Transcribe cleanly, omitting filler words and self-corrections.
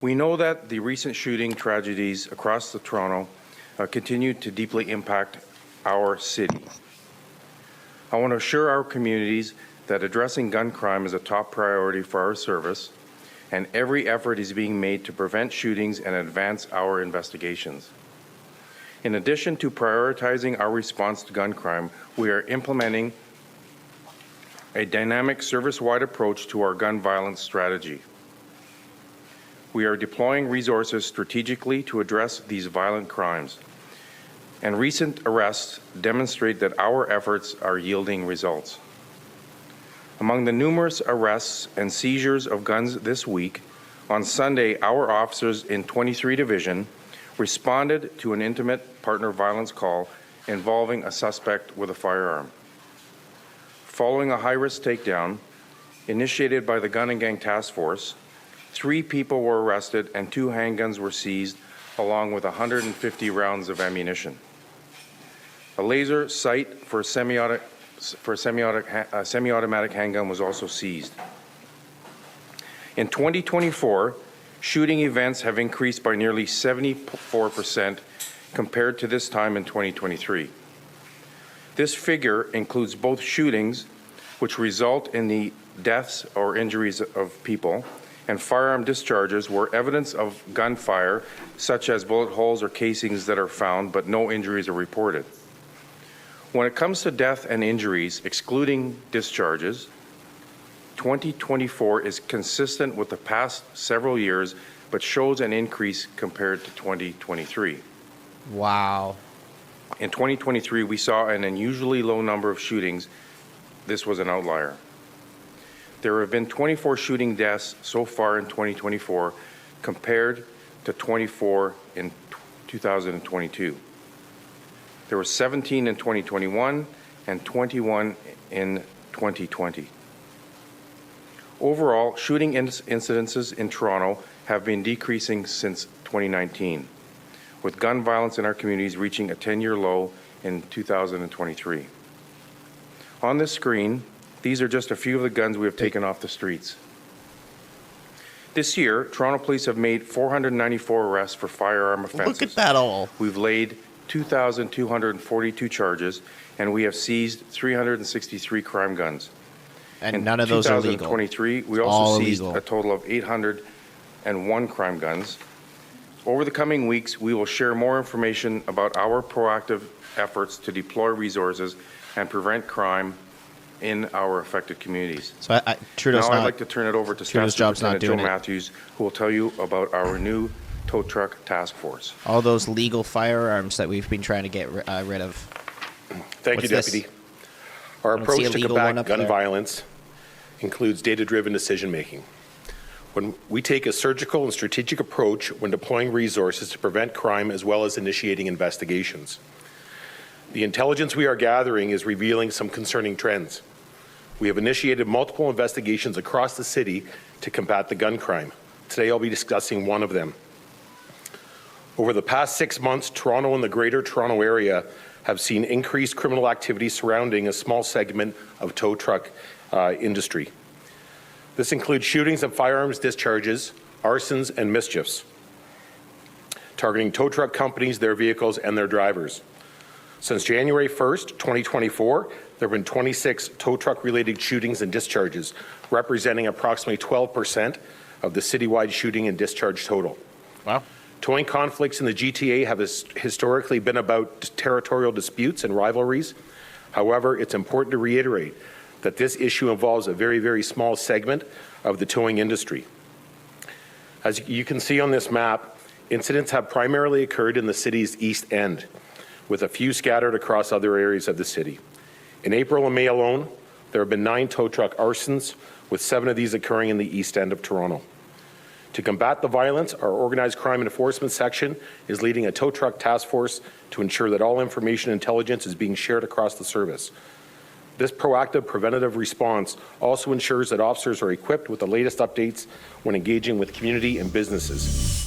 We know that the recent shooting tragedies across Toronto continue to deeply impact our city. I want to assure our communities that addressing gun crime is a top priority for our service, and every effort is being made to prevent shootings and advance our investigations. In addition to prioritizing our response to gun crime, we are implementing a dynamic service-wide approach to our gun violence strategy. We are deploying resources strategically to address these violent crimes, and recent arrests demonstrate that our efforts are yielding results. Among the numerous arrests and seizures of guns this week, on Sunday, our officers in 23 Division responded to an intimate partner violence call involving a suspect with a firearm. Following a high-risk takedown initiated by the Gun and Gang Task Force, 3 people were arrested and 2 handguns were seized, along with 150 rounds of ammunition. A laser sight for a semi-automatic handgun was also seized. In 2024, shooting events have increased by nearly 74% compared to this time in 2023. This figure includes both shootings, which result in the deaths or injuries of people, and firearm discharges where evidence of gunfire, such as bullet holes or casings that are found, but no injuries are reported. When it comes to death and injuries, excluding discharges, 2024 is consistent with the past several years, but shows an increase compared to 2023. Wow. In 2023, we saw an unusually low number of shootings. This was an outlier. There have been 24 shooting deaths so far in 2024 compared to 24 in 2022. There were 17 in 2021 and 21 in 2020. Overall, shooting incidences in Toronto have been decreasing since 2019, with gun violence in our communities reaching a 10-year low in 2023. On this screen, these are just a few of the guns we have taken off the streets. This year, Toronto Police have made 494 arrests for firearm offenses. Look at that all. We've laid 2,242 charges, and we have seized 363 crime guns. And none of those are legal. In 2023, we also seized a total of 801 crime guns. Over the coming weeks, we will share more information about our proactive efforts to deploy resources and prevent crime in our affected communities. So I'd like to turn it over to Staff Superintendent Joe Matthews, who will tell you about our new tow truck task force. All those legal firearms that we've been trying to get rid of. Thank you, Deputy. Our approach to combat gun violence includes data-driven decision-making. When we take a surgical and strategic approach when deploying resources to prevent crime as well as initiating investigations. The intelligence we are gathering is revealing some concerning trends. We have initiated multiple investigations across the city to combat the gun crime. Today I'll be discussing one of them. Over the past 6 months, Toronto and the Greater Toronto Area have seen increased criminal activity surrounding a small segment of tow truck industry. This includes shootings and firearms discharges, arsons, and mischiefs, targeting tow truck companies, their vehicles, and their drivers. Since January 1st, 2024, there have been 26 tow truck-related shootings and discharges, representing approximately 12% of the citywide shooting and discharge total. Wow. Towing conflicts in the GTA have historically been about territorial disputes and rivalries. However, it's important to reiterate that this issue involves a very, very small segment of the towing industry. As you can see on this map, incidents have primarily occurred in the city's east end, with a few scattered across other areas of the city. In April and May alone, there have been 9 tow truck arsons, with 7 of these occurring in the east end of Toronto. To combat the violence, our Organized Crime Enforcement Section is leading a tow truck task force to ensure that all information and intelligence is being shared across the service. This proactive preventative response also ensures that officers are equipped with the latest updates when engaging with community and businesses.